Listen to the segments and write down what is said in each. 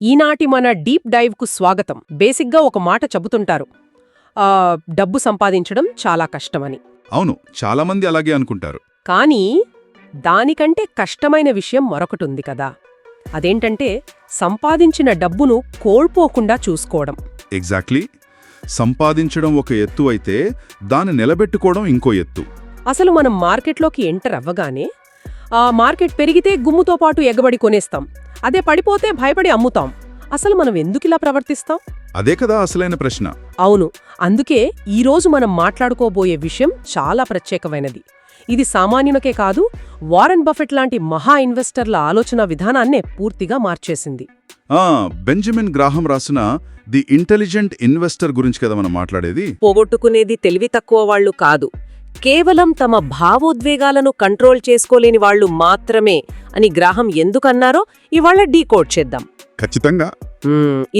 ఈనాటి మన డీప్ డైవ్కు స్వాగతం. బేసిక్గా ఒక మాట చెబుతుంటారు, డబ్బు సంపాదించడం చాలా కష్టమని. అవును, చాలామంది అలాగే అనుకుంటారు. కానీ దానికంటే కష్టమైన విషయం మరొకటుంది కదా. అదేంటంటే సంపాదించిన డబ్బును కోల్పోకుండా చూసుకోవడం. ఎగ్జాక్ట్లీ. సంపాదించడం ఒక ఎత్తు అయితే దాన్ని నిలబెట్టుకోవడం ఇంకో ఎత్తు. అసలు మనం మార్కెట్లోకి ఎంటర్ అవ్వగానే మార్కెట్ పెరిగితే గుమ్ముతో పాటు ఎగబడి కొనేస్తాం, అదే పడిపోతే భయపడి అమ్ముతాం. అసలు మనం ఎందుకిలా ప్రవర్తిస్తాం? అదే కదా అసలైన ప్రశ్న. అవును, అందుకే ఈరోజు మనం మాట్లాడుకోబోయే విషయం చాలా ప్రత్యేకమైనది. ఇది సామాన్యునికే కాదు, వారెన్ బఫెట్ లాంటి మహా ఇన్వెస్టర్ల ఆలోచన విధానాన్నే పూర్తిగా మార్చేసింది. బెంజమిన్ గ్రాహం రాసిన ది ఇంటెలిజెంట్ ఇన్వెస్టర్ గురించి కదా మనం మాట్లాడేది. పోగొట్టుకునేది తెలివి తక్కువ వాళ్లు కాదు, కేవలం తమ భావోద్వేగాలను కంట్రోల్ చేసుకోలేని వాళ్లు మాత్రమే అని గ్రాహం ఎందుకన్నారో ఇవాళ డీకోడ్ చేద్దాం. ఖచ్చితంగా.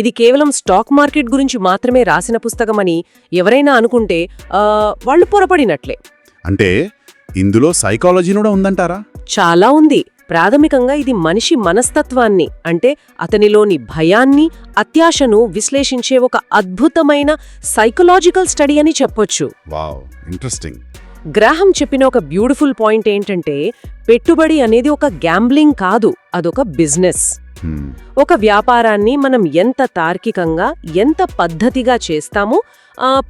ఇది కేవలం స్టాక్ మార్కెట్ గురించి మాత్రమే రాసిన పుస్తకమని ఎవరైనా అనుకుంటే వాళ్ళు పొరపడినట్లే. అంటే ఇందులో సైకాలజీ కూడా ఉందంటారా? చాలా ఉంది. ప్రాథమికంగా ఇది మనిషి మనస్తత్వాన్ని, అంటే అతనిలోని భయాన్ని, అత్యాశను విశ్లేషించే ఒక అద్భుతమైన సైకలాజికల్ స్టడీ అని చెప్పొచ్చు. Wow, interesting. గ్రాహం చెప్పిన ఒక బ్యూటిఫుల్ పాయింట్ ఏంటంటే, పెట్టుబడి అనేది ఒక గ్యాంబ్లింగ్ కాదు, అదొక బిజినెస్. ఒక వ్యాపారాన్ని మనం ఎంత తార్కికంగా, ఎంత పద్ధతిగా చేస్తామో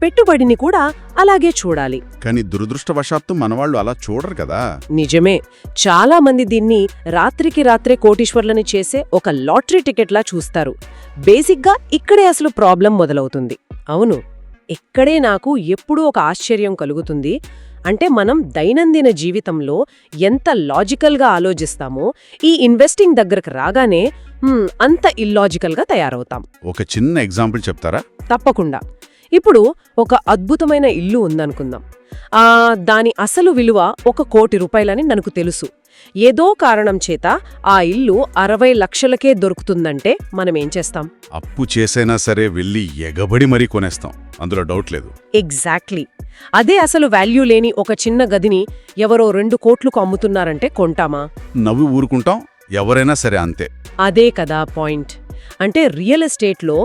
పెట్టుబడిని కూడా అలాగే చూడాలి. కానీ దురదృష్టవశాత్తు మనవాళ్లు అలా చూడరు కదా. నిజమే. చాలా మంది దీన్ని రాత్రికి రాత్రే కోటీశ్వర్లని చేసే ఒక లాటరీ టికెట్లా చూస్తారు. బేసిక్గా ఇక్కడే అసలు ప్రాబ్లం మొదలవుతుంది. అవును, ఇక్కడే నాకు ఎప్పుడూ ఒక ఆశ్చర్యం కలుగుతుంది. అంటే మనం దైనందిన జీవితంలో ఎంత లాజికల్గా ఆలోచిస్తామో, ఈ ఇన్వెస్టింగ్ దగ్గరకు రాగానే అంత ఇల్లాజికల్గా తయారవుతాం. ఒక చిన్న ఎగ్జాంపుల్ చెప్తారా? తప్పకుండా. ఇప్పుడు ఒక అద్భుతమైన ఇల్లు ఉందనుకుందాం. దాని అసలు విలువ 1 కోటి రూపాయలని నాకు తెలుసు. ఏదో కారణం చేత ఆ ఇల్లు 60 లక్షలకే దొరుకుతుందంటే మనమేం చేస్తాం? అప్పు చేసైనా సరే వెళ్ళి ఎగబడి మరీ కొనేస్తాం, అందులో డౌట్ లేదు. ఎగ్జాక్ట్లీ. అదే అసలు వాల్యూ లేని ఒక చిన్న గదిని ఎవరో 2 కోట్లకు అమ్ముతున్నారంటే కొంటామా? నవ్వి ఊరుకుంటాం, ఎవరైనా సరే అంతే. అదే కదా పాయింట్. అంటే రియల్ ఎస్టేట్లో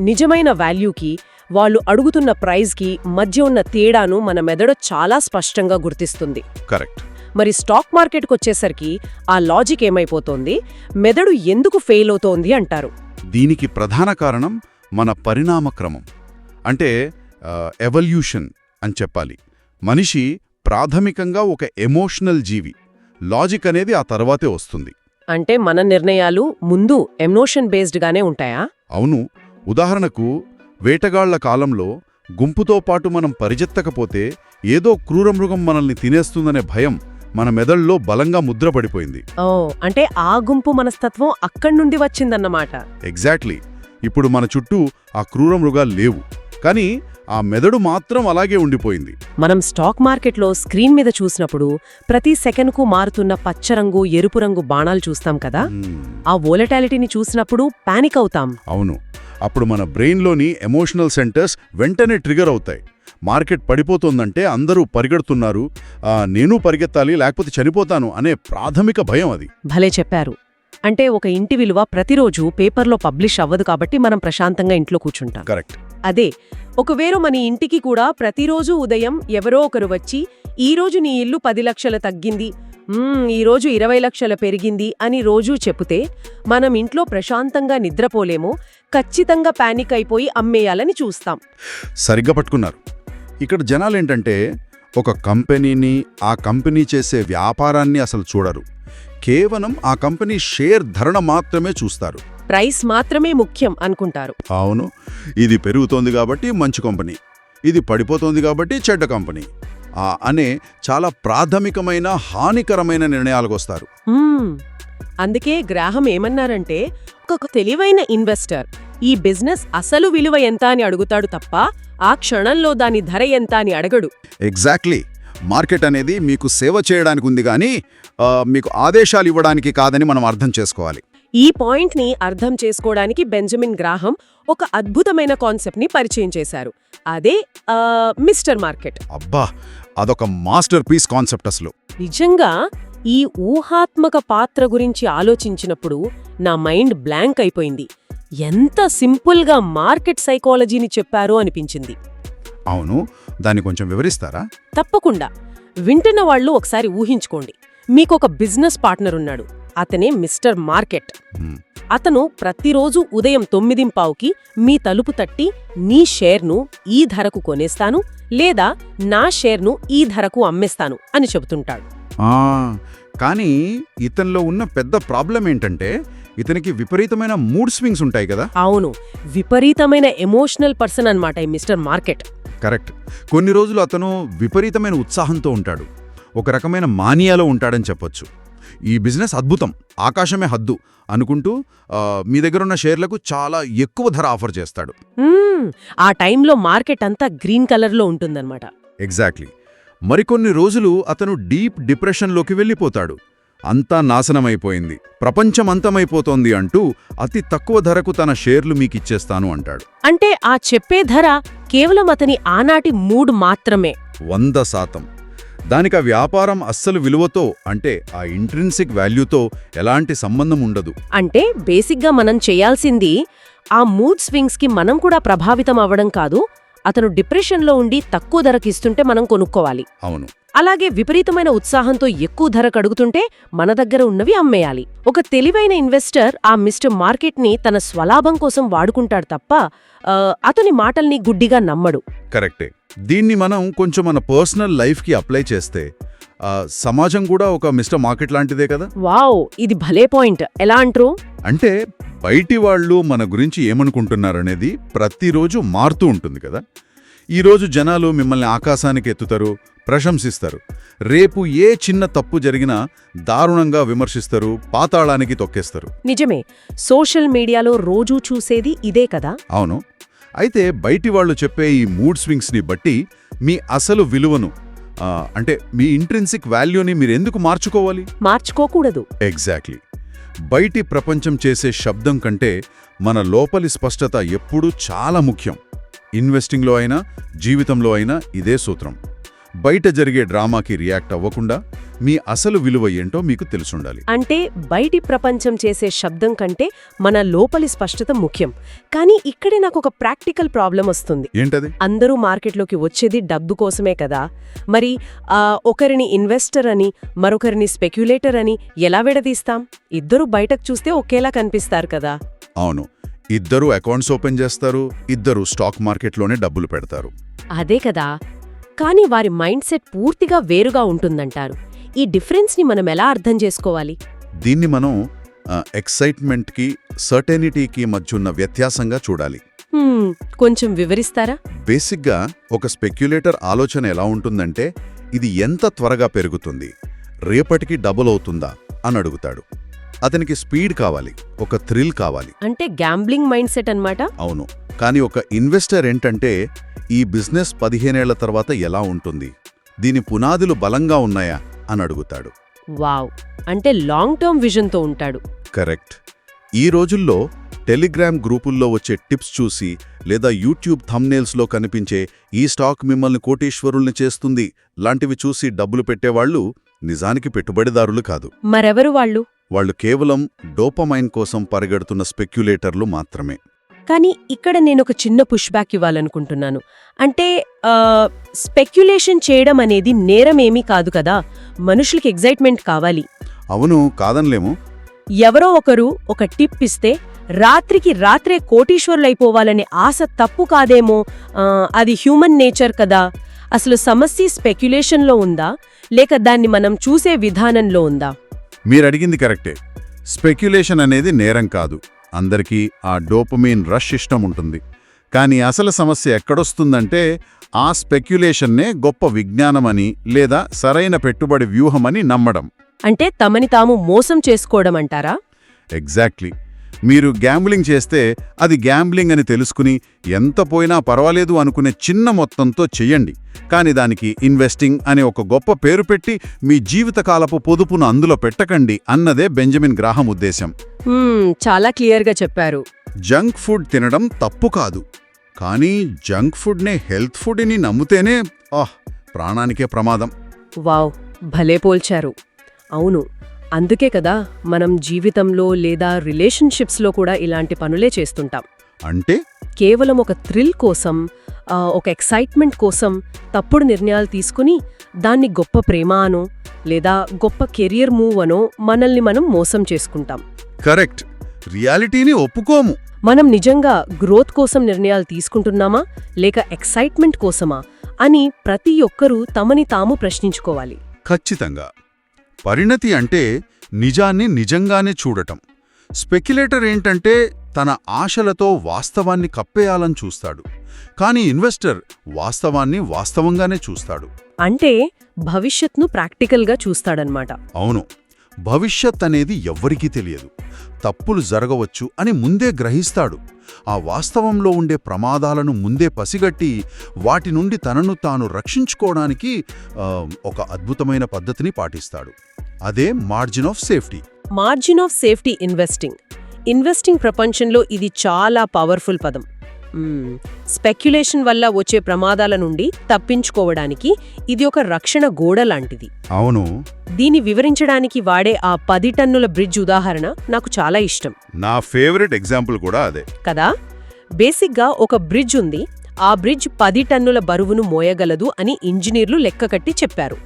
నిజమైన వాల్యూకి, వాళ్ళు అడుగుతున్న ప్రైజ్కి మధ్య ఉన్న తేడాను మన మెదడు చాలా స్పష్టంగా గుర్తిస్తుంది. కరెక్ట్. మరి స్టాక్ మార్కెట్కి వచ్చేసరికి ఆ లాజిక్ ఏమైపోతోంది? మెదడు ఎందుకు ఫెయిల్ అవుతోంది అంటారు? దీనికి ప్రధాన కారణం మన పరిణామక్రమం, అంటే ఎవల్యూషన్ అని చెప్పాలి. మనిషి ప్రాథమికంగా ఒక ఎమోషనల్ జీవి. లాజిక్ అనేది ఆ తర్వాతే వస్తుంది. అంటే మన నిర్ణయాలు ముందు ఎమోషన్ బేస్డ్గానే ఉంటాయా? అవును. ఉదాహరణకు, వేటగాళ్ల కాలంలో గుంపుతో పాటు మనం పరిగెత్తకపోతే ఏదో క్రూరమృగం మనల్ని తినేస్తుందనే భయం మన మెదళ్ళలో బలంగా ముద్రపడిపోయింది. అంటే ఆ గుంపు మనస్తత్వం అక్కడ్నుండి వచ్చిందన్నమాట. ఎగ్జాక్ట్లీ. ఇప్పుడు మన చుట్టూ ఆ క్రూరమృగాలు లేవు, కానీ ఆ మెదడు మాత్రం అలాగే ఉండిపోయింది. మనం స్టాక్ మార్కెట్లో స్క్రీన్ మీద చూసినప్పుడు ప్రతి సెకండ్కు మారుతున్న పచ్చరంగు, ఎరుపు రంగు బాణాలు చూస్తాం కదా. ఆ వోలటాలిటీని చూసినప్పుడు పానిక్ అవుతాం. అవును. అప్పుడు మన బ్రెయిన్లోని ఎమోషనల్ సెంటర్స్ వెంటనే ట్రిగర్ అవుతాయి. మార్కెట్ పడిపోతోందంటే అందరూ పరిగెడుతున్నారు, నేను పరిగెత్తాలి లేకపోతే చనిపోతాను అనే ప్రాథమిక భయం అది. భలే చెప్పారు. అంటే ఒక ఇంటి విలువ ప్రతిరోజు పేపర్లో పబ్లిష్ అవ్వదు కాబట్టి మనం ప్రశాంతంగా ఇంట్లో కూర్చుంటాం. కరెక్ట్. అదే ఒకవేళ మన ఇంటికి కూడా ప్రతిరోజు ఉదయం ఎవరో ఒకరు వచ్చి, ఈరోజు నీ ఇల్లు 10 లక్షలు తగ్గింది, ఈరోజు 20 లక్షలు పెరిగింది అని రోజూ చెప్పుతే మనం ఇంట్లో ప్రశాంతంగా నిద్రపోలేము, ఖచ్చితంగా పానిక్ అయిపోయి అమ్మేయాలని చూస్తాం. సరిగ్గా పట్టుకున్నారు. ఇక్కడ జనాలేంటంటే ఒక కంపెనీని, ఆ కంపెనీ చేసే వ్యాపారాన్ని అసలు చూడరు. కేవలం ఆ కంపెనీ షేర్ ధరణ మాత్రమే చూస్తారు. ప్రైస్ మాత్రమే ముఖ్యం అనుకుంటారు. అవును, ఇది పెరుగుతోంది కాబట్టి మంచి కంపెనీ, ఇది పడిపోతోంది కాబట్టి చెడ్డ కంపెనీ అనే చాలా ప్రాథమికమైన హానికరమైన నిర్ణయాలకు వస్తారు. అందుకే గ్రాహం ఏమన్నారంటే, ఒక తెలివైన ఇన్వెస్టర్ ఈ బిజినెస్ అసలు విలువ ఎంత అని అడుగుతాడు తప్ప ఆ క్షణంలో దాని ధర ఎంత అని అడగడు. ఎగ్జాక్ట్లీ. మార్కెట్ అనేది మీకు సేవ చేయడానికి ఉంది కానీ మీకు ఆదేశాలు ఇవ్వడానికి కాదని మనం అర్థం చేసుకోవాలి. ఈ పాయింట్ని అర్థం చేసుకోవడానికి బెంజమిన్ గ్రాహం ఒక అద్భుతమైన కాన్సెప్ట్ని పరిచయం చేశారు. అదే మిస్టర్ మార్కెట్. అబ్బా, అదొక మాస్టర్ పీస్ కాన్సెప్ట్ అసలు. నిజంగా ఈ ఊహాత్మక పాత్ర గురించి ఆలోచించినప్పుడు నా మైండ్ బ్లాంక్ అయిపోయింది. ఎంత సింపుల్గా మార్కెట్ సైకాలజీని చెప్పారో అనిపించింది. అవును, దాన్ని కొంచెం వివరిస్తారా? తప్పకుండా. వింటున్న వాళ్ళు ఒకసారి ఊహించుకోండి. మీకొక బిజినెస్ పార్ట్నర్ ఉన్నాడు. అతనే మిస్టర్ మార్కెట్. హ్మ్, అతను ప్రతిరోజు ఉదయం 9:15కి మీ తలుపు తట్టి నీ షేర్ను ఈ ధరకు కొనేస్తాను లేదా నా షేర్ను ఈ ధరకు అమ్మేస్తాను అని చెబుతుంటాడు. ఆ, కానీ ఇతనిలో ఉన్న పెద్ద ప్రాబ్లం ఏంటంటే ఇతనికి విపరీతమైన మూడ్ స్వింగ్స్ ఉంటాయి కదా. అవును, విపరీతమైన ఎమోషనల్ పర్సన్ అన్నమాట ఈ మిస్టర్ మార్కెట్. కరెక్ట్. కొన్ని రోజులు అతను విపరీతమైన ఉత్సాహంతో ఉంటాడు, ఒక రకమైన మానియాలో ఉంటాడని చెప్పొచ్చు. ఈ బిజినెస్ అద్భుతం, ఆకాశమే హద్దు అనుకుంటూ మీ దగ్గరున్న షేర్లకు చాలా ఎక్కువ ధర ఆఫర్ చేస్తాడు. ఆ టైంలో మార్కెట్ అంతా గ్రీన్ కలర్లో ఉంటుందన్నమాట. ఎగ్జాక్ట్లీ. మరికొన్ని రోజులు అతను డీప్ డిప్రెషన్లోకి వెళ్ళిపోతాడు. అంతా నాశనమైపోయింది, ప్రపంచం అంతమైపోతోంది అంటూ అతి తక్కువ ధరకు తన షేర్లు మీకిచ్చేస్తాను అంటాడు. అంటే ఆ చెప్పే ధర కేవలం అతని ఆనాటి మూడ్ మాత్రమే. 100%. దానికి ఆ వ్యాపారం అస్సలు విలువతో, అంటే ఆ ఇంట్రిన్సిక్ వాల్యూతో ఎలాంటి సంబంధం ఉండదు. అంటే బేసిక్గా మనం చేయాల్సింది ఆ మూడ్ స్వింగ్స్కి మనం కూడా ప్రభావితం అవ్వడం కాదు. అతను డిప్రెషన్లో ఉండి తక్కువ ధరకిస్తుంటే మనం కొనుక్కోవాలి. అవును. అలాగే విపరీతమైన ఉత్సాహంతో ఎక్కువ ధర కడుగుతుంటే మన దగ్గర ఉన్నవి అమ్మేయాలి. ఒక తెలివైన ఇన్వెస్టర్ ఆ మిస్టర్ మార్కెట్ని తన స్వలాభం కోసం వాడుకుంటాడు తప్ప అతని మాటల్ని గుడ్డిగా నమ్మడు. కరెక్టే. దీన్ని మనం కొంచెం మన పర్సనల్ లైఫ్కి అప్లై చేస్తే సమాజం కూడా ఒక మిస్టర్ మార్కెట్ లాంటిదే కదా. వావ్, ఇది భలే పాయింట్. ఎలా అంటారు? అంటే బయటి వాళ్ళు మన గురించి ఏమనుకుంటున్నారనేది ప్రతిరోజు మారుతూ ఉంటుంది కదా. ఈరోజు జనాలు మిమ్మల్ని ఆకాశానికి ఎత్తుతారు, ప్రశంసిస్తారు. రేపు ఏ చిన్న తప్పు జరిగినా దారుణంగా విమర్శిస్తారు, పాతాళానికి తొక్కేస్తారు. నిజమే, సోషల్ మీడియాలో రోజూ చూసేది ఇదే కదా. అవును. అయితే బయటి వాళ్ళు చెప్పే ఈ మూడ్ స్వింగ్స్ని బట్టి మీ అసలు విలువను, అంటే మీ ఇంట్రిన్సిక్ వాల్యూని మీరెందుకు మార్చుకోవాలి? మార్చుకోకూడదు. ఎగ్జాక్ట్లీ. బయటి ప్రపంచం చేసే శబ్దం కంటే మన లోపలి స్పష్టత ఎప్పుడూ చాలా ముఖ్యం. ఇన్వెస్టింగ్లో అయినా జీవితంలో అయినా ఇదే సూత్రం. బయట జరిగే డ్రామాకి రియాక్ట్ అవ్వకుండా మీ అసలు విలువ ఏంటో మీకు తెలుసుండాలి. అంటే బయటి ప్రపంచం చేసే శబ్దం కంటే మన లోపలి స్పష్టత ముఖ్యం. కానీ ఇక్కడే నాకు ఒక ప్రాక్టికల్ ప్రాబ్లం వస్తుంది. ఏంటది? అందరూ మార్కెట్లోకి వచ్చేది డబ్బు కోసమే కదా. మరి ఒకరిని ఇన్వెస్టర్ అని మరొకరిని స్పెక్యులేటర్ అని ఎలా విడదీస్తాం? ఇద్దరూ బయటకు చూస్తే ఒకేలా కనిపిస్తారు కదా. అవును, ఇద్దరూ అకౌంట్స్ ఓపెన్ చేస్తారు, ఇద్దరూ స్టాక్ మార్కెట్లోనే డబ్బులు పెడతారు. అదే కదా. కానీ వారి మైండ్ సెట్ పూర్తిగా వేరుగా ఉంటుందంటారు. ఈ డిఫరెన్స్ని మనం ఎలా అర్థం చేసుకోవాలి? దీన్ని మనం ఎక్సైట్మెంట్కి సర్టెనిటీకి మధ్యున్న వ్యత్యాసంగా చూడాలి. కొంచెం వివరిస్తారా? బేసిక్గా ఒక స్పెక్యులేటర్ ఆలోచన ఎలా ఉంటుందంటే, ఇది ఎంత త్వరగా పెరుగుతుంది, రేపటికి డబుల్ అవుతుందా అని అడుగుతాడు. అతనికి స్పీడ్ కావాలి, ఒక థ్రిల్ కావాలి. అంటే గ్యాంబ్లింగ్ మైండ్ సెట్ అన్నమాట. అవును. కానీ ఒక ఇన్వెస్టర్ ఏంటంటే, ఈ బిజినెస్ 15 ఏళ్ల తర్వాత ఎలా ఉంటుంది, దీని పునాదులు బలంగా ఉన్నాయా అని అడుగుతాడు. వావ్, అంటే లాంగ్ టర్మ్ విజన్తో ఉంటాడు. కరెక్ట్. ఈ రోజుల్లో టెలిగ్రామ్ గ్రూపుల్లో వచ్చే టిప్స్ చూసి లేదా యూట్యూబ్ థంబ్నెయిల్స్లో కనిపించే ఈ స్టాక్ మిమ్మల్ని కోటీశ్వరుల్ని చేస్తుంది లాంటివి చూసి డబ్బులు పెట్టేవాళ్లు నిజానికి పెట్టుబడిదారులు కాదు. మరెవరు వాళ్ళు? వాళ్ళు కేవలం డోపమైన్ కోసం పరిగెడుతున్న స్పెక్యులేటర్లు మాత్రమే. కానీ ఇక్కడ నేనొక చిన్న పుష్ బ్యాక్ ఇవ్వాలనుకుంటున్నాను. అంటే స్పెక్యులేషన్ చేయడం అనేది నేరమేమీ కాదు కదా. మనుషులకి ఎగ్జైట్మెంట్ కావాలి. అవును, కాదనలేము. ఎవరో ఒకరు ఒక టిప్ ఇస్తే రాత్రికి రాత్రే కోటీశ్వరులైపోవాలనే ఆశ తప్పు కాదేమో. అది హ్యూమన్ నేచర్ కదా. అసలు సమస్య స్పెక్యులేషన్లో ఉందా లేక దాన్ని మనం చూసే విధానంలో ఉందా? మీరడిగింది కరెక్టే. స్పెక్యులేషన్ అనేది నేరం కాదు. అందరికీ ఆ డోపమైన్ రష్ ఇష్టం ఉంటుంది. కానీ అసలు సమస్య ఎక్కడొస్తుందంటే, ఆ స్పెక్యులేషన్నే గొప్ప విజ్ఞానమని లేదా సరైన పెట్టుబడి వ్యూహమని నమ్మడం. అంటే తమని తాము మోసం చేసుకోవడం అంటారా? ఎగ్జాక్ట్లీ. మీరు గ్యాంబ్లింగ్ చేస్తే అది గ్యాంబ్లింగ్ అని తెలుసుకుని ఎంత పోయినా పర్వాలేదు అనుకునే చిన్న మొత్తంతో చెయ్యండి. కాని దానికి ఇన్వెస్టింగ్ అనే ఒక గొప్ప పేరు పెట్టి మీ జీవితకాలపు పొదుపును అందులో పెట్టకండి అన్నదే బెంజమిన్ గ్రాహం ఉద్దేశం. చాలా క్లియర్గా చెప్పారు. జంక్ ఫుడ్ తినడం తప్పు కాదు, కానీ జంక్ ఫుడ్నే హెల్త్ ఫుడ్ అని నమ్మితేనే ప్రాణానికే ప్రమాదం. వావ్, భలే పోల్చారు. అవును. అందుకే కదా మనం జీవితంలో లేదా రిలేషన్షిప్స్లో కూడా ఇలాంటి పనులే చేస్తుంటాం. అంటే కేవలం ఒక థ్రిల్ కోసం, ఒక ఎక్సైట్మెంట్ కోసం తప్పుడు నిర్ణయాలు తీసుకుని దాన్ని గొప్ప ప్రేమ అనో లేదా గొప్ప కెరియర్ మూవ్ అనో మనల్ని మనం మోసం చేసుకుంటాం. కరెక్ట్. రియాలిటీని ఒప్పుకోము. మనం నిజంగా గ్రోత్ కోసం నిర్ణయాలు తీసుకుంటున్నామా లేక ఎక్సైట్మెంట్ కోసమా అని ప్రతి ఒక్కరూ తమని తాము ప్రశ్నించుకోవాలి. ఖచ్చితంగా. పరిణతి అంటే నిజాన్ని నిజంగానే చూడటం. స్పెక్యులేటర్ ఏంటంటే తన ఆశలతో వాస్తవాన్ని కప్పేయాలని చూస్తాడు. కానీ ఇన్వెస్టర్ వాస్తవాన్ని వాస్తవంగానే చూస్తాడు. అంటే భవిష్యత్ను ప్రాక్టికల్గా చూస్తాడనమాట. అవును. భవిష్యత్ అనేది ఎవ్వరికీ తెలియదు. తప్పులు జరగవచ్చు అని ముందే గ్రహిస్తాడు. ఆ వాస్తవంలో ఉండే ప్రమాదాలను ముందే పసిగట్టి వాటి నుండి తనను తాను రక్షించుకోవడానికి ఒక అద్భుతమైన పద్ధతిని పాటిస్తాడు. అదే margin of safety. Margin of safety investing ప్రపంచంలో ఇది చాలా పవర్ఫుల్ పదం. స్పెక్యులేషన్ వల్ల వచ్చే ప్రమాదాల నుండి తప్పించుకోవడానికి ఇది ఒక రక్షణ గోడ లాంటిది. అవును. దీన్ని వివరించడానికి వాడే ఆ 10 టన్నుల బ్రిడ్జ్ ఉదాహరణ నాకు చాలా ఇష్టం. నా ఫేవరెట్ ఎగ్జాంపుల్ కూడా అదే కదా. బేసిక్గా ఒక బ్రిడ్జ్ ఉంది. ఆ బ్రిడ్జ్ 10 టన్నుల బరువును మోయగలదు అని ఇంజనీర్లు లెక్కకట్టి చెప్పారు.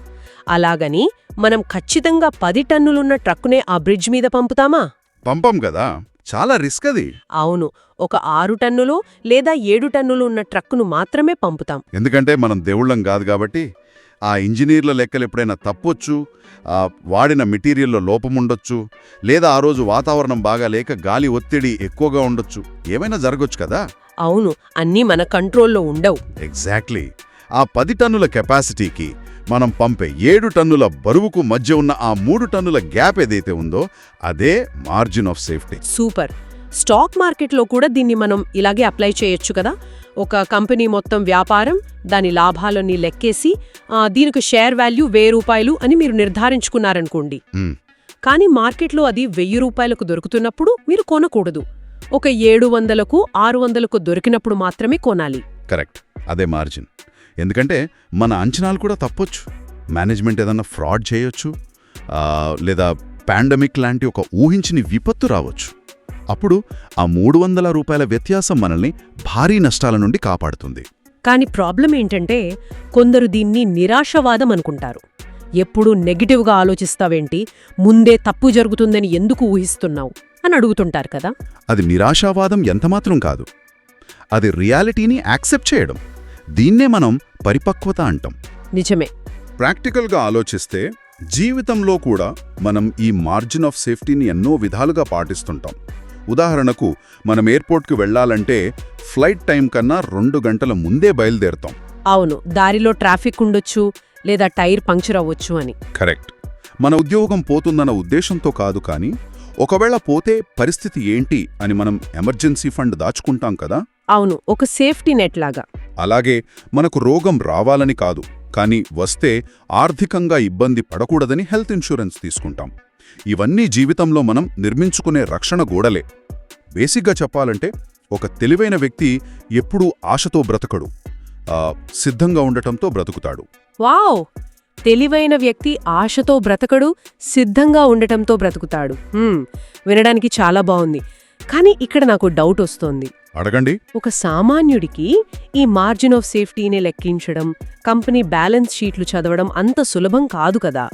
అలాగని మనం ఖచ్చితంగా 10 టన్నులున్న ట్రక్కునే ఆ బ్రిడ్జ్ మీద పంపుతామా? పంపం కదా. చాలా రిస్క్ అది. అవును. ఒక 6 టన్నులు లేదా 7 టన్నులు ఉన్న ట్రక్కును మాత్రమే పంపుతాం. ఎందుకంటే మనం దేవుళ్ళం కాదు కాబట్టి. ఆ ఇంజనీర్ల లెక్కలు ఎప్పుడైనా తప్పొచ్చు, వాడిన మెటీరియల్లో లోపముండొచ్చు, లేదా ఆ రోజు వాతావరణం బాగా లేక గాలి ఒత్తిడి ఎక్కువగా ఉండొచ్చు. ఏమైనా జరగొచ్చు కదా. అవును. అన్నీ మన కంట్రోల్లో ఉండవు. ఎగ్జాక్ట్లీ. ఆ 10 టన్నుల కెపాసిటీకి మనం పంపే 7 టన్నుల బరువుకు మధ్య ఉన్న ఆ 3 టన్నుల గ్యాప్ ఏదైతే ఉందో అదే margin of safety. Super. Stock మార్కెట్లో కూడా దీన్ని మనం ఇలాగే అప్లై చేయొచ్చు కదా. ఒక కంపెనీ మొత్తం వ్యాపారం, దాని లాభాలన్నీ లెక్కేసి దీనికి షేర్ వాల్యూ 1000 రూపాయలు అని మీరు నిర్ధారించుకున్నారనుకోండి. కానీ మార్కెట్లో అది 1000 రూపాయలకు దొరుకుతున్నప్పుడు మీరు కొనకూడదు. ఒక 700కు 600కు దొరికినప్పుడు మాత్రమే కొనాలి. కరెక్ట్. అదే మార్జిన్. ఎందుకంటే మన అంచనాలు కూడా తప్పొచ్చు. మేనేజ్మెంట్ ఏదన్నా ఫ్రాడ్ చేయొచ్చు, లేదా పాండమిక్ లాంటి ఒక ఊహించని విపత్తు రావచ్చు. అప్పుడు ఆ 300 రూపాయల వ్యత్యాసం మనల్ని భారీ నష్టాల నుండి కాపాడుతుంది. కానీ ప్రాబ్లం ఏంటంటే కొందరు దీన్ని నిరాశవాదం అనుకుంటారు. ఎప్పుడూ నెగిటివ్గా ఆలోచిస్తావేంటి, ముందే తప్పు జరుగుతుందని ఎందుకు ఊహిస్తున్నావు అని అడుగుతుంటారు కదా. అది నిరాశావాదం ఎంతమాత్రం కాదు. అది రియాలిటీని యాక్సెప్ట్ చేయడం. దీన్నే మనం పరిపక్వత అంటాం. నిజమే. ప్రాక్టికల్గా ఆలోచిస్తే జీవితంలో కూడా మనం ఈ మార్జిన్ ఆఫ్ సేఫ్టీని ఎన్నో విధాలుగా పాటిస్తుంటాం. ఉదాహరణకు మనం ఎయిర్పోర్ట్కి వెళ్లాలంటే ఫ్లైట్ టైం కన్నా 2 గంటల ముందే బయలుదేరుతాం. అవును. దారిలో ట్రాఫిక్ ఉండొచ్చు లేదా టైర్ పంక్చర్ అవ్వచ్చు అని. కరెక్ట్. మన ఉద్యోగం పోతుందన్న ఉద్దేశంతో కాదు, కానీ ఒకవేళ పోతే పరిస్థితి ఏంటి అని మనం ఎమర్జెన్సీ ఫండ్ దాచుకుంటాం కదా. అవును. ఒక సేఫ్టీ నెట్ లాగా. అలాగే మనకు రోగం రావాలని కాదు, కానీ వస్తే ఆర్థికంగా ఇబ్బంది పడకూడదని హెల్త్ ఇన్సూరెన్స్ తీసుకుంటాం. ఇవన్నీ జీవితంలో మనం నిర్మించుకునే రక్షణ గోడలే. బేసిక్గా చెప్పాలంటే ఒక తెలివైన వ్యక్తి ఎప్పుడూ ఆశతో బ్రతకడు, సిద్ధంగా ఉండటంతో బ్రతుకుతాడు. వావ్! తెలివైన వ్యక్తి ఆశతో బ్రతకడు, సిద్ధంగా ఉండటంతో బ్రతుకుతాడు. వినడానికి చాలా బాగుంది. కానీ ఇక్కడ నాకు డౌట్ వస్తోంది. అడగండి. ఒక సామాన్యుడికి ఈ మార్జిన్ ఆఫ్ సేఫ్టీని లెక్కించడం, కంపెనీ బ్యాలెన్స్ షీట్లు చదవడం అంత సులభం కాదు కదా.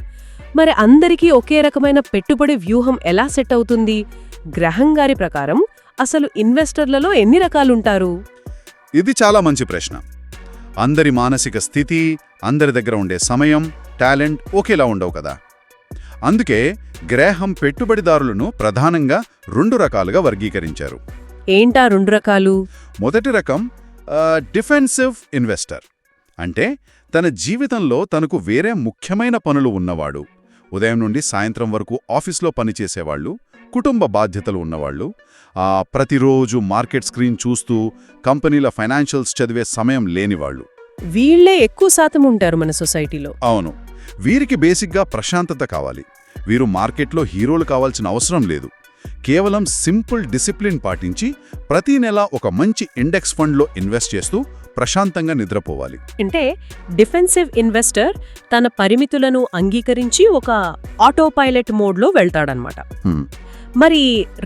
మరి అందరికీ ఒకే రకమైన పెట్టుబడి వ్యూహం ఎలా సెట్ అవుతుంది? గ్రహం గారి ప్రకారం అసలు ఇన్వెస్టర్లలో ఎన్ని రకాలుంటారు? ఇది చాలా మంచి ప్రశ్న. అందరి మానసిక స్థితి, అందరి దగ్గర ఉండే సమయం, టాలెంట్ ఒకేలా ఉండవు కదా. అందుకే గ్రాహం పెట్టుబడిదారులను ప్రధానంగా 2 రకాలుగా వర్గీకరించారు. ఏంటా 2 రకాలు? మొదటి రకం డిఫెన్సివ్ ఇన్వెస్టర్. అంటే తన జీవితంలో తనకు వేరే ముఖ్యమైన పనులు ఉన్నవాడు. ఉదయం నుండి సాయంత్రం వరకు ఆఫీస్లో పనిచేసేవాళ్ళు, కుటుంబ బాధ్యతలు ఉన్నవాళ్ళు, ప్రతిరోజు మార్కెట్ స్క్రీన్ చూస్తూ కంపెనీల ఫైనాన్షియల్స్ చదివే సమయం లేనివాళ్ళు. వీళ్లే ఎక్కువ శాతం ఉంటారు మన సొసైటీలో. అవును. వీరికి బేసిక్గా ప్రశాంతత కావాలి. వీరు మార్కెట్లో హీరోలు కావాల్సిన అవసరం లేదు. కేవలం సింపుల్ డిసిప్లిన్ పాటించి ప్రతి నెల ఒక మంచి ఇండెక్స్ ఫండ్లో ఇన్వెస్ట్ చేస్తూ ప్రశాంతంగా నిద్రపోవాలి. అంటే డిఫెన్సివ్ ఇన్వెస్టర్ తన పరిమితులను అంగీకరించి ఒక ఆటోపైలట్ మోడ్లో వెళ్తాడనమాట. మరి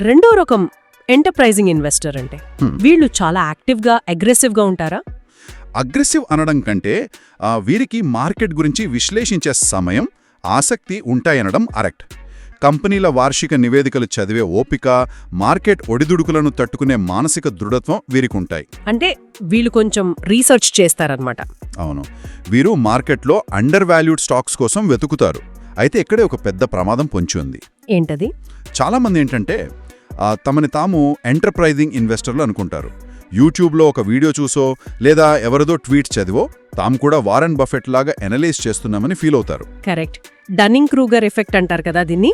రెండో రకం ఎంటర్ప్రైజింగ్ ఇన్వెస్టర్ అంటే వీళ్ళు చాలా యాక్టివ్గా అగ్రెసివ్గా ఉంటారా? అగ్రెసివ్ అనడం కంటే వీరికి మార్కెట్ గురించి విశ్లేషించే సమయం, ఆసక్తి ఉంటాయనడం కరెక్ట్. కంపెనీల వార్షిక నివేదికలు చదివే ఓపిక, మార్కెట్ ఒడిదుడుకులను తట్టుకునే మానసిక దృఢత్వం వీరికుంటాయి. అంటే వీళ్ళు కొంచెం రీసెర్చ్ చేస్తారనమాట. అవును, వీరు మార్కెట్లో అండర్ వాల్యూడ్ స్టాక్స్ కోసం వెతుకుతారు. అయితే ఇక్కడే ఒక పెద్ద ప్రమాదం పొంచి ఉంది. ఏంటది? చాలామంది ఏంటంటే తమని తాము ఎంటర్ప్రైజింగ్ ఇన్వెస్టర్లు అనుకుంటారు. యూట్యూబ్లో ఒక వీడియో చూసో లేదా ఎవరిదో ట్వీట్ చదివో తాము కూడా వారెన్ బఫెట్ లాగా ఎనలైజ్ చేస్తున్నామని ఫీల్ అవుతారు. కరెక్ట్. డన్నింగ్ క్రూగర్ ఎఫెక్ట్ అంటారు కదా దీన్ని.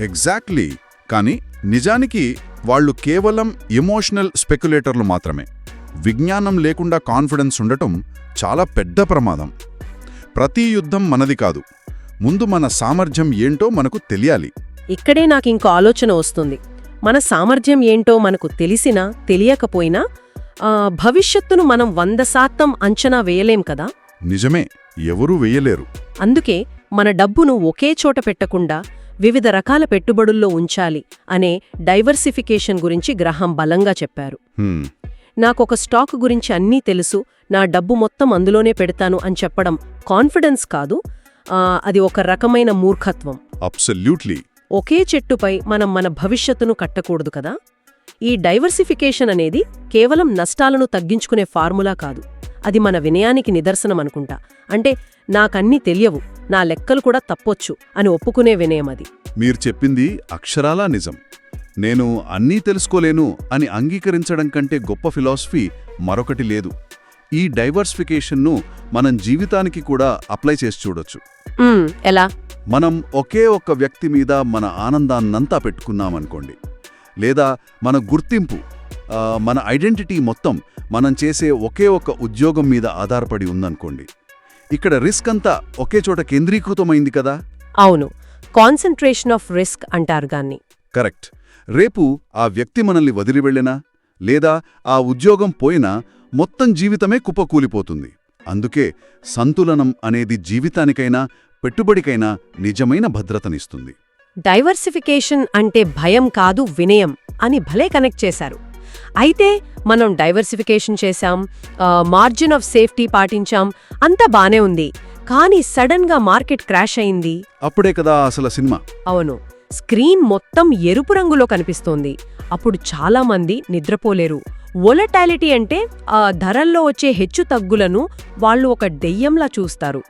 ఎగ్జాక్ట్లీ. కానీ నిజానికి వాళ్ళు కేవలం ఎమోషనల్ స్పెక్యులేటర్లు మాత్రమే. విజ్ఞానం లేకుండా కాన్ఫిడెన్స్ ఉండటం చాలా పెద్ద ప్రమాదం. ప్రతి యుద్ధం మనది కాదు. ముందు మన సామర్థ్యం ఏంటో మనకు తెలియాలి. ఇక్కడే నాకు ఇంకో ఆలోచన వస్తుంది. మన సామర్థ్యం ఏంటో మనకు తెలిసినా తెలియకపోయినా భవిష్యత్తును మనం 100% అంచనా వేయలేం కదా. నిజమే, ఎవరూ వేయలేరు. అందుకే మన డబ్బును ఒకే చోట పెట్టకుండా వివిధ రకాల పెట్టుబడుల్లో ఉంచాలి అనే డైవర్సిఫికేషన్ గురించి గ్రహాం బలంగా చెప్పారు. నాకొక స్టాక్ గురించి అన్నీ తెలుసు, నా డబ్బు మొత్తం అందులోనే పెడతాను అని చెప్పడం కాన్ఫిడెన్స్ కాదు, అది ఒక రకమైన మూర్ఖత్వం. అబ్సల్యూట్లీ. ఒకే చెట్టుపై మనం మన భవిష్యత్తును కట్టకూడదు కదా. ఈ డైవర్సిఫికేషన్ అనేది కేవలం నష్టాలను తగ్గించుకునే ఫార్ములా కాదు, అది మన వినయానికి నిదర్శనం అనుకుంటా. అంటే నాకన్నీ తెలియవు, నా లెక్కలు కూడా తప్పొచ్చు అని ఒప్పుకునే వినయం అది. మీరు చెప్పింది అక్షరాలా నిజం. నేను అన్నీ తెలుసుకోలేను అని అంగీకరించడం కంటే గొప్ప ఫిలాసఫీ మరొకటి లేదు. ఈ డైవర్సిఫికేషన్ను మనం జీవితానికి కూడా అప్లై చేసి చూడొచ్చు. ఎలా? మనం ఒకే ఒక్క వ్యక్తి మీద మన ఆనందాన్నంతా పెట్టుకున్నామనుకోండి, లేదా మన గుర్తింపు, మన ఐడెంటిటీ మొత్తం మనం చేసే ఒకే ఒక్క ఉద్యోగం మీద ఆధారపడి ఉందనుకోండి, ఇక్కడ రిస్క్ అంతా ఒకే చోట కేంద్రీకృతమైంది కదా. అవును, కాన్సంట్రేషన్ ఆఫ్ రిస్క్ అంటారు గాన్ని. కరెక్ట్. రేపు ఆ వ్యక్తి మనల్ని వదిలి వెళ్ళినా లేదా ఆ ఉద్యోగం పోయినా మొత్తం జీవితమే కుప్పకూలిపోతుంది. అందుకే సంతులనం అనేది జీవితానికైనా పెట్టుబడికైనా నిజమైన భద్రతనిస్తుంది. డైవర్సిఫికేషన్ అంటే భయం కాదు, వినయం అని భలే కనెక్ట్ చేశారు. అయితే మనం డైవర్సిఫికేషన్ చేశాం, మార్జిన్ ఆఫ్ సేఫ్టీ పాటించాం, అంతా బానే ఉంది. కానీ సడన్ గా మార్కెట్ క్రాష్ అయింది. అప్పుడే కదా అసలు సినిమా. అవును, స్క్రీన్ మొత్తం ఎరుపు రంగులో కనిపిస్తోంది. అప్పుడు చాలా మంది నిద్రపోలేరు. వొలటాలిటీ అంటే ఆ ధరల్లో వచ్చే హెచ్చు తగ్గులను వాళ్ళు ఒక దెయ్యంలా చూస్తారు.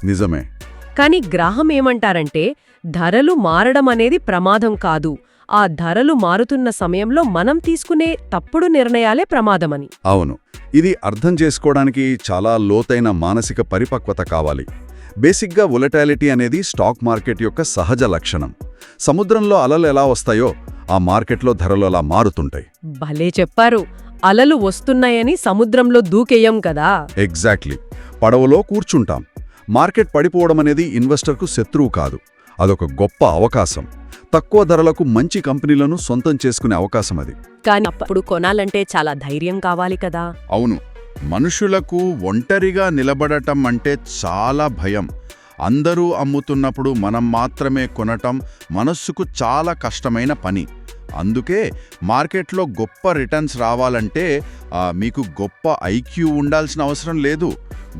నిజమే. కాని గ్రాహం ఏమంటారంటే ధరలు మారడం అనేది ప్రమాదం కాదు, ఆ ధరలు మారుతున్న సమయంలో మనం తీసుకునే తప్పుడు నిర్ణయాలే ప్రమాదమని. అవును, ఇది అర్థం చేసుకోవడానికి చాలా లోతైన మానసిక పరిపక్వత కావాలి. బేసిక్గా వొలటాలిటీ అనేది స్టాక్ మార్కెట్ యొక్క సహజ లక్షణం. సముద్రంలో అలలు ఎలా వస్తాయో ఆ మార్కెట్లో ధరలు అలా మారుతుంటాయి. భలే చెప్పారు. అలలు వస్తున్నాయని సముద్రంలో దూకేయం కదా. ఎగ్జాక్ట్లీ. పడవలో కూర్చుంటాం. మార్కెట్ పడిపోవడం అనేది ఇన్వెస్టర్కు శత్రువు కాదు, అదొక గొప్ప అవకాశం. తక్కువ ధరలకు మంచి కంపెనీలను సొంతం చేసుకునే అవకాశం అది. కానీ అప్పుడు కొనాలంటే చాలా ధైర్యం కావాలి కదా. అవును, మనుషులకు ఒంటరిగా నిలబడటం అంటే చాలా భయం. అందరూ అమ్ముతున్నప్పుడు మనం మాత్రమే కొనటం మనస్సుకు చాలా కష్టమైన పని. అందుకే మార్కెట్లో గొప్ప రిటర్న్స్ రావాలంటే మీకు గొప్ప ఐక్యూ ఉండాల్సిన అవసరం లేదు,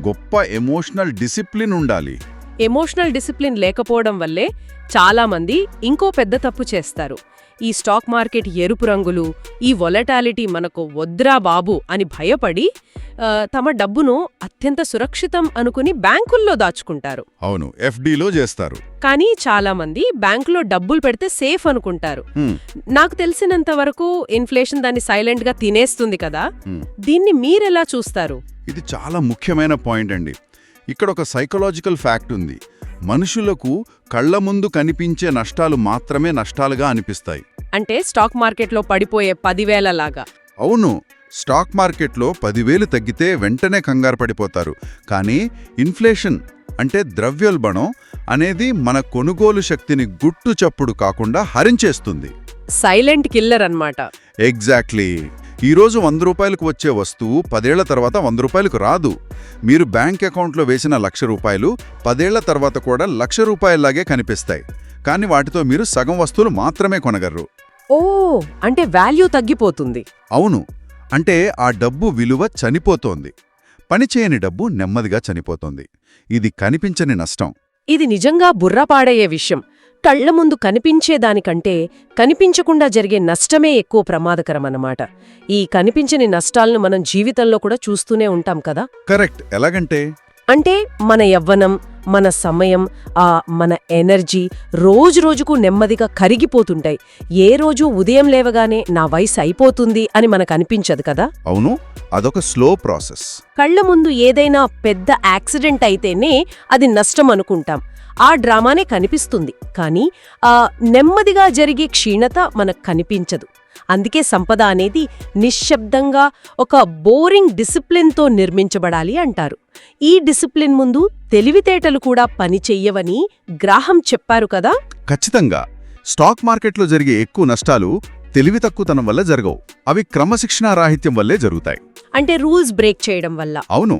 గొప్ప ఎమోషనల్ డిసిప్లిన్ ఉండాలి. ఎమోషనల్ డిసిప్లిన్ లేకపోవడం వల్లే చాలామంది ఇంకో పెద్ద తప్పు చేస్తారు. ఈ స్టాక్ మార్కెట్ ఎరుపు రంగులు, ఈ వొలటాలిటీ మనకు వద్రా బాబు అని భయపడి తమ డబ్బును అత్యంత సురక్షితం అనుకుని బ్యాంకుల్లో దాచుకుంటారు. అవును, ఎఫ్డీలో చేస్తారు. కానీ చాలామంది బ్యాంకులో డబ్బులు పెడితే సేఫ్ అనుకుంటారు. నాకు తెలిసినంత వరకు ఇన్ఫ్లేషన్ దాన్ని సైలెంట్గా తినేస్తుంది కదా. దీన్ని మీరెలా చూస్తారు? ఇది చాలా ముఖ్యమైన పాయింట్ అండి. ఇక్కడ ఒక సైకలాజికల్ ఫ్యాక్ట్ ఉంది. మనుషులకు కళ్ల ముందు కనిపించే నష్టాలు మాత్రమే నష్టాలుగా అనిపిస్తాయి. అంటే స్టాక్ మార్కెట్లో పడిపోయే 10,000 లాగా. అవును, స్టాక్ మార్కెట్లో 10,000 తగ్గితే వెంటనే కంగారు పడిపోతారు. కానీ ఇన్ఫ్లేషన్ అంటే ద్రవ్యోల్బణం అనేది మన కొనుగోలు శక్తిని గుట్టు చప్పుడు కాకుండా హరించేస్తుంది. సైలెంట్ కిల్లర్ అన్నమాట. ఎగ్జాక్ట్లీ. ఈరోజు 100 రూపాయలకు వచ్చే వస్తువు 10 ఏళ్ల తర్వాత 100 రూపాయలకు రాదు. మీరు బ్యాంక్ అకౌంట్లో వేసిన 1,00,000 రూపాయలు 10 ఏళ్ల తర్వాత కూడా 1,00,000 రూపాయల్లాగే కనిపిస్తాయి. కానీ వాటితో మీరు సగం వస్తువులు మాత్రమే కొనగలరు. ఓ, అంటే వాల్యూ తగ్గిపోతుంది. అవును, అంటే ఆ డబ్బు విలువ చనిపోతోంది. పనిచేయని డబ్బు నెమ్మదిగా చనిపోతోంది. ఇది కనిపించని నష్టం. ఇది నిజంగా బుర్రపాడయ్యే విషయం. కళ్ల ముందు కనిపించేదానికంటే కనిపించకుండా జరిగే నష్టమే ఎక్కువ ప్రమాదకరమన్నమాట. ఈ కనిపించని నష్టాలను మనం జీవితంలో కూడా చూస్తూనే ఉంటాం కదా. కరెక్ట్. ఎలాగంటే అంటే మన యవ్వనం, మన సమయం, మన ఎనర్జీ రోజురోజుకు నెమ్మదిగా కరిగిపోతుంటాయి. ఏ రోజు ఉదయం లేవగానే నా వయసు అయిపోతుంది అని మనకు అనిపించదు కదా. అవును, అదొక స్లో ప్రాసెస్. కళ్ల ముందు ఏదైనా పెద్ద యాక్సిడెంట్ అయితేనే అది నష్టం అనుకుంటాం. ఆ డ్రామానే కనిపిస్తుంది, కానీ నెమ్మదిగా జరిగే క్షీణత మనకు కనిపించదు. అందుకే సంపద అనేది నిశ్శబ్దంగా ఒక బోరింగ్ డిసిప్లిన్తో నిర్మించబడాలి అంటారు. ఈ డిసిప్లిన్ ముందు తెలివితేటలు కూడా పనిచెయ్యవని గ్రాహం చెప్పారు కదా. ఖచ్చితంగా. స్టాక్ మార్కెట్లో జరిగే ఎక్కువ నష్టాలు తెలివి తక్కువతనం వల్ల జరగవు. అవి క్రమశిక్షణారాహిత్యం వల్లే జరుగుతాయి. అంటే రూల్స్ బ్రేక్ చేయడం వల్ల. అవును,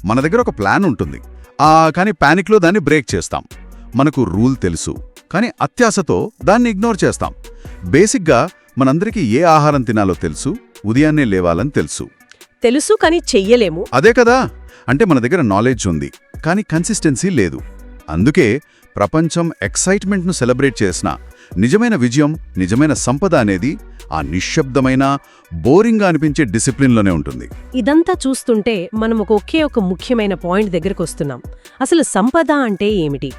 మన దగ్గర ఒక ప్లాన్ ఉంటుంది, కానీ పానిక్లో దాన్ని బ్రేక్ చేస్తాం. మనకు రూల్ తెలుసు, కానీ అత్యాశతో దాన్ని ఇగ్నోర్ చేస్తాం. బేసిక్గా మనందరికీ ఏ ఆహారం తినాలో తెలుసు, ఉదయాన్నే లేవాలని తెలుసు, కానీ చెయ్యలేము. అదే కదా. అంటే మన దగ్గర నాలెడ్జ్ ఉంది, కానీ కన్సిస్టెన్సీ లేదు. అందుకే ప్రపంచం ఎక్సైట్మెంట్ను సెలబ్రేట్ చేసిన నిజమైన విజయం, నిజమైన సంపద అనేది ఆ నిశ్శబ్దమైన, బోరింగ్గా అనిపించే డిసిప్లిన్లోనే ఉంటుంది. ఇదంతా చూస్తుంటే మనం ఒకే ఒక ముఖ్యమైన పాయింట్ దగ్గరకు వస్తున్నాం. అసలు సంపద అంటే ఏమిటి?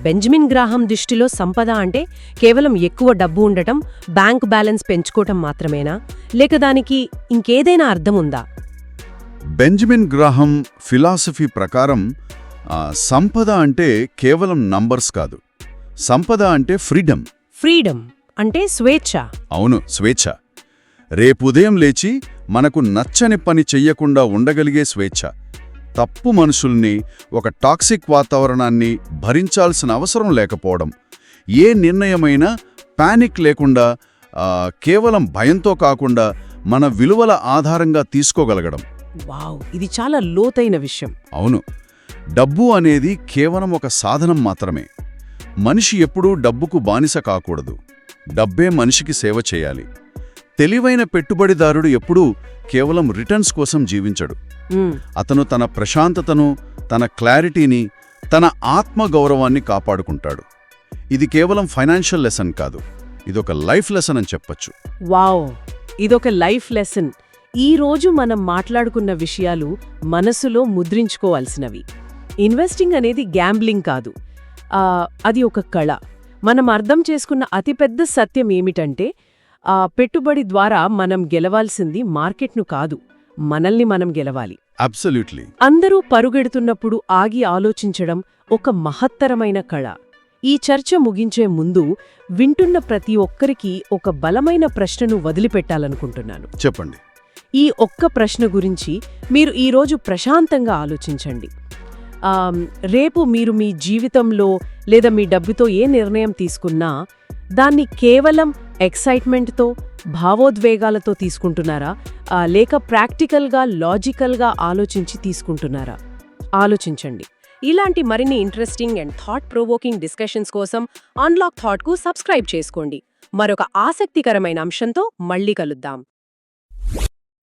బెంజమిన్ గ్రాహం దృష్టిలో సంపద అంటే కేవలం ఎక్కువ డబ్బు ఉండటం, బ్యాంక్ బ్యాలెన్స్ పెంచుకోవటం మాత్రమేనా, లేక దానికి ఇంకేదైనా అర్థం ఉందా? బెంజమిన్ గ్రాహం ఫిలాసఫీ ప్రకారం సంపద అంటే కేవలం నంబర్స్ కాదు. సంపద అంటే ఫ్రీడమ్. ఫ్రీడమ్ అంటే స్వేచ్ఛ. అవును, స్వేచ్ఛ. రేపుదయం లేచి మనకు నచ్చని పని చెయ్యకుండా ఉండగలిగే స్వేచ్ఛ. తప్పు మనుషుల్ని, ఒక టాక్సిక్ వాతావరణాన్ని భరించాల్సిన అవసరం లేకపోవడం. ఏ నిర్ణయమైనా పానిక్ లేకుండా, కేవలం భయంతో కాకుండా మన విలువల ఆధారంగా తీసుకోగలగడం. వావ్, ఇది చాలా లోతైన విషయం. అవును, డబ్బు అనేది కేవలం ఒక సాధనం మాత్రమే. మనిషి ఎప్పుడూ డబ్బుకు బానిస కాకూడదు. డబ్బే మనిషికి సేవ చేయాలి. తెలివైన పెట్టుబడిదారుడు ఎప్పుడూ కేవలం రిటర్న్స్ కోసం జీవించడు. అతను తన ప్రశాంతతను, తన క్లారిటీని, తన ఆత్మగౌరవాన్ని కాపాడుకుంటాడు. ఇది కేవలం ఫైనాన్షియల్ లెసన్ కాదు, ఇదొక లైఫ్ లెసన్ అని చెప్పొచ్చు. వావ్, ఇదొక లైఫ్ లెసన్. ఈ రోజు మనం మాట్లాడుకున్న విషయాలు మనసులో ముద్రించుకోవాల్సినవి. ఇన్వెస్టింగ్ అనేది గ్యాంబ్లింగ్ కాదు, అది ఒక కళ. మనం అర్థం చేసుకున్న అతిపెద్ద సత్యం ఏమిటంటే, పెట్టుబడి ద్వారా మనం గెలవాల్సింది మార్కెట్ను కాదు, మనల్ని మనం గెలవాలి. అబ్సల్యూట్లీ. అందరూ పరుగెడుతున్నప్పుడు ఆగి ఆలోచించడం ఒక మహత్తరమైన కళ. ఈ చర్చ ముగించే ముందు వింటున్న ప్రతి ఒక్కరికి ఒక బలమైన ప్రశ్నను వదిలిపెట్టాలనుకుంటున్నాను. చెప్పండి. ఈ ఒక్క ప్రశ్న గురించి మీరు ఈరోజు ప్రశాంతంగా ఆలోచించండి. రేపు మీరు మీ జీవితంలో లేదా మీ డబ్బుతో ఏ నిర్ణయం తీసుకున్నా దాన్ని కేవలం ఎక్సైట్మెంట్తో, భావోద్వేగాలతో తీసుకుంటున్నారా, లేక ప్రాక్టికల్గా, లాజికల్గా ఆలోచించి తీసుకుంటున్నారా? ఆలోచించండి. ఇలాంటి మరిన్ని interesting and thought provoking discussions కోసం అన్లాక్ థాట్కు సబ్స్క్రైబ్ చేసుకోండి. మరొక ఆసక్తికరమైన అంశంతో మళ్ళీ కలుద్దాం.